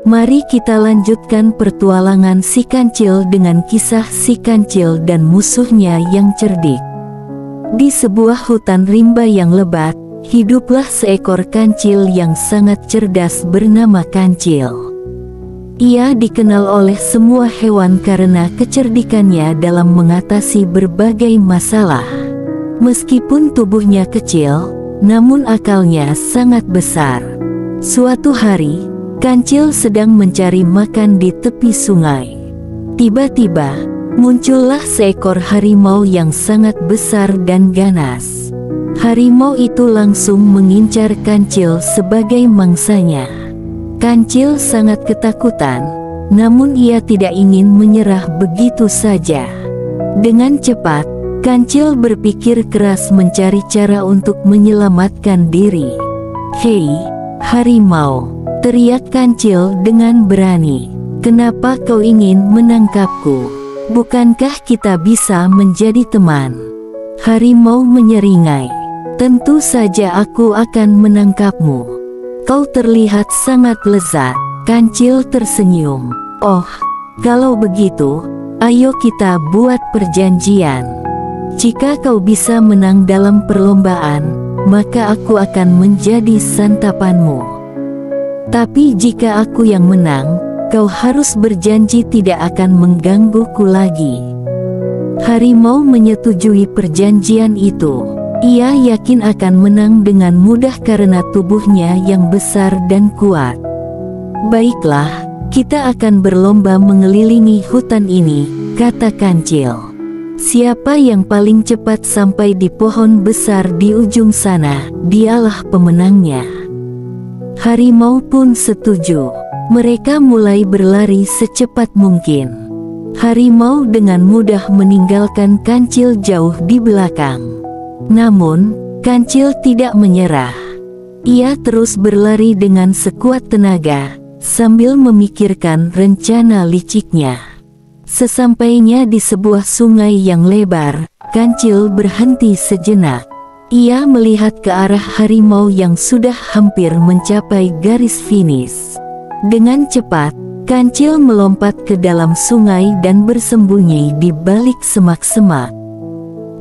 Mari kita lanjutkan pertualangan si kancil dengan kisah si kancil dan musuhnya yang cerdik. Di sebuah hutan rimba yang lebat, hiduplah seekor kancil yang sangat cerdas bernama Kancil. Ia dikenal oleh semua hewan karena kecerdikannya dalam mengatasi berbagai masalah. Meskipun tubuhnya kecil, namun akalnya sangat besar. Suatu hari, Kancil sedang mencari makan di tepi sungai. Tiba-tiba, muncullah seekor harimau yang sangat besar dan ganas. Harimau itu langsung mengincar Kancil sebagai mangsanya. Kancil sangat ketakutan, namun ia tidak ingin menyerah begitu saja. Dengan cepat, Kancil berpikir keras mencari cara untuk menyelamatkan diri. "Hei, harimau!" teriak Kancil dengan berani. "Kenapa kau ingin menangkapku? Bukankah kita bisa menjadi teman?" Harimau menyeringai. "Tentu saja aku akan menangkapmu. Kau terlihat sangat lezat." Kancil tersenyum. "Oh, kalau begitu, ayo kita buat perjanjian. Jika kau bisa menang dalam perlombaan, maka aku akan menjadi santapanmu. Tapi jika aku yang menang, kau harus berjanji tidak akan menggangguku lagi." Harimau menyetujui perjanjian itu. Ia yakin akan menang dengan mudah karena tubuhnya yang besar dan kuat. "Baiklah, kita akan berlomba mengelilingi hutan ini," kata Kancil. "Siapa yang paling cepat sampai di pohon besar di ujung sana, dialah pemenangnya." Harimau pun setuju. Mereka mulai berlari secepat mungkin. Harimau dengan mudah meninggalkan Kancil jauh di belakang. Namun, Kancil tidak menyerah. Ia terus berlari dengan sekuat tenaga, sambil memikirkan rencana liciknya. Sesampainya di sebuah sungai yang lebar, Kancil berhenti sejenak. Ia melihat ke arah harimau yang sudah hampir mencapai garis finish. Dengan cepat, Kancil melompat ke dalam sungai dan bersembunyi di balik semak-semak.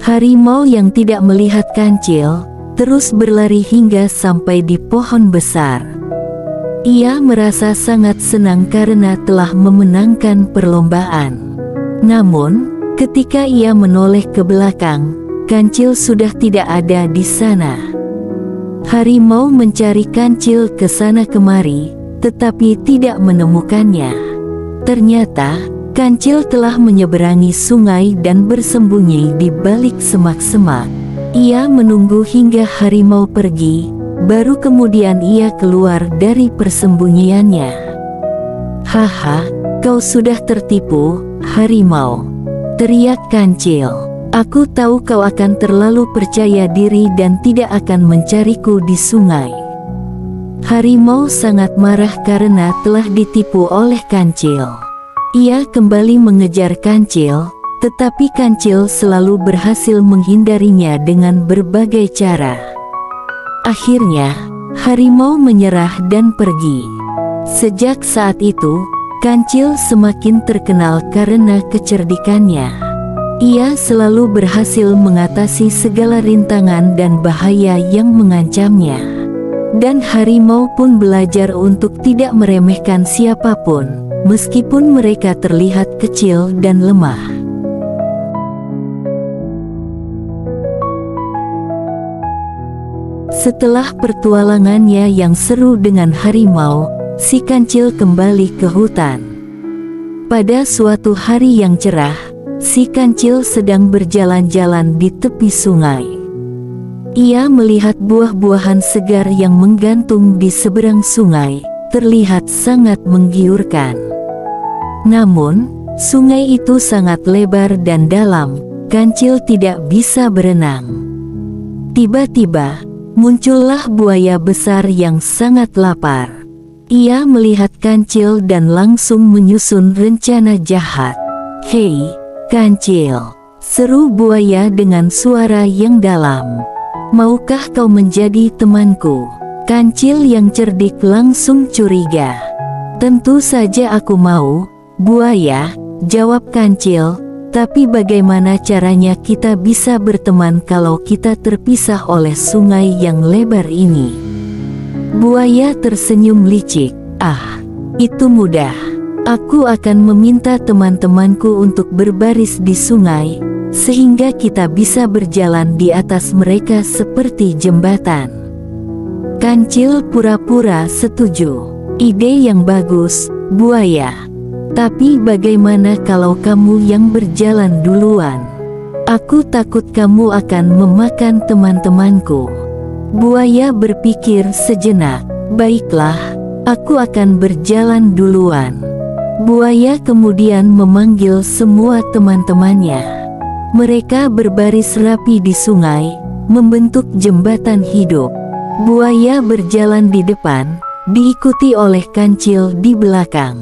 Harimau yang tidak melihat Kancil, terus berlari hingga sampai di pohon besar. Ia merasa sangat senang karena telah memenangkan perlombaan. Namun, ketika ia menoleh ke belakang, Kancil sudah tidak ada di sana. Harimau mencari Kancil ke sana kemari, tetapi tidak menemukannya. Ternyata, Kancil telah menyeberangi sungai dan bersembunyi di balik semak-semak. Ia menunggu hingga harimau pergi, baru kemudian ia keluar dari persembunyiannya. "Haha, kau sudah tertipu, harimau!" teriak Kancil. "Aku tahu kau akan terlalu percaya diri dan tidak akan mencariku di sungai." Harimau sangat marah karena telah ditipu oleh Kancil. Ia kembali mengejar Kancil, tetapi Kancil selalu berhasil menghindarinya dengan berbagai cara. Akhirnya, harimau menyerah dan pergi. Sejak saat itu, Kancil semakin terkenal karena kecerdikannya. Ia selalu berhasil mengatasi segala rintangan dan bahaya yang mengancamnya. Dan harimau pun belajar untuk tidak meremehkan siapapun, meskipun mereka terlihat kecil dan lemah. Setelah pertualangannya yang seru dengan harimau, si Kancil kembali ke hutan. Pada suatu hari yang cerah, si Kancil sedang berjalan-jalan di tepi sungai. Ia melihat buah-buahan segar yang menggantung di seberang sungai, terlihat sangat menggiurkan. Namun, sungai itu sangat lebar dan dalam, Kancil tidak bisa berenang. Tiba-tiba, muncullah buaya besar yang sangat lapar. Ia melihat Kancil dan langsung menyusun rencana jahat. "Hei, Kancil!" seru buaya dengan suara yang dalam. "Maukah kau menjadi temanku?" Kancil yang cerdik langsung curiga. Tentu saja aku mau, buaya, jawab Kancil. Tapi bagaimana caranya kita bisa berteman kalau kita terpisah oleh sungai yang lebar ini? Buaya tersenyum licik. Ah, itu mudah. Aku akan meminta teman-temanku untuk berbaris di sungai, sehingga kita bisa berjalan di atas mereka seperti jembatan. Kancil pura-pura setuju. Ide yang bagus, buaya. Tapi bagaimana kalau kamu yang berjalan duluan? Aku takut kamu akan memakan teman-temanku. Buaya berpikir sejenak. Baiklah, aku akan berjalan duluan. Buaya kemudian memanggil semua teman-temannya. Mereka berbaris rapi di sungai, membentuk jembatan hidup. Buaya berjalan di depan, diikuti oleh Kancil di belakang.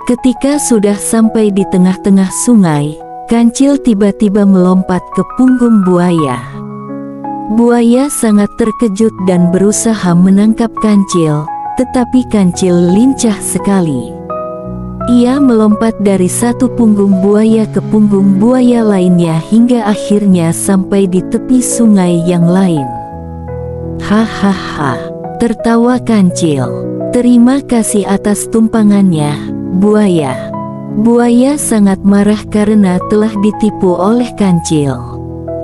Ketika sudah sampai di tengah-tengah sungai, Kancil tiba-tiba melompat ke punggung buaya. Buaya sangat terkejut dan berusaha menangkap Kancil, tetapi Kancil lincah sekali. Ia melompat dari satu punggung buaya ke punggung buaya lainnya hingga akhirnya sampai di tepi sungai yang lain. Hahaha, tertawa Kancil. Terima kasih atas tumpangannya, buaya. Buaya sangat marah karena telah ditipu oleh Kancil.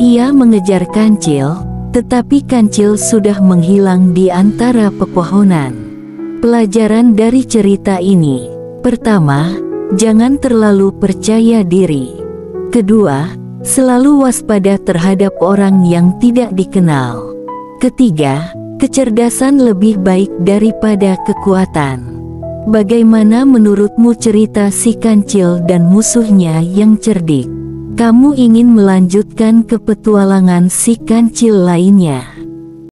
Ia mengejar Kancil, tetapi Kancil sudah menghilang di antara pepohonan. Pelajaran dari cerita ini: pertama, jangan terlalu percaya diri. Kedua, selalu waspada terhadap orang yang tidak dikenal. Ketiga, kecerdasan lebih baik daripada kekuatan. Bagaimana menurutmu cerita si Kancil dan musuhnya yang cerdik? Kamu ingin melanjutkan ke petualangan si Kancil lainnya?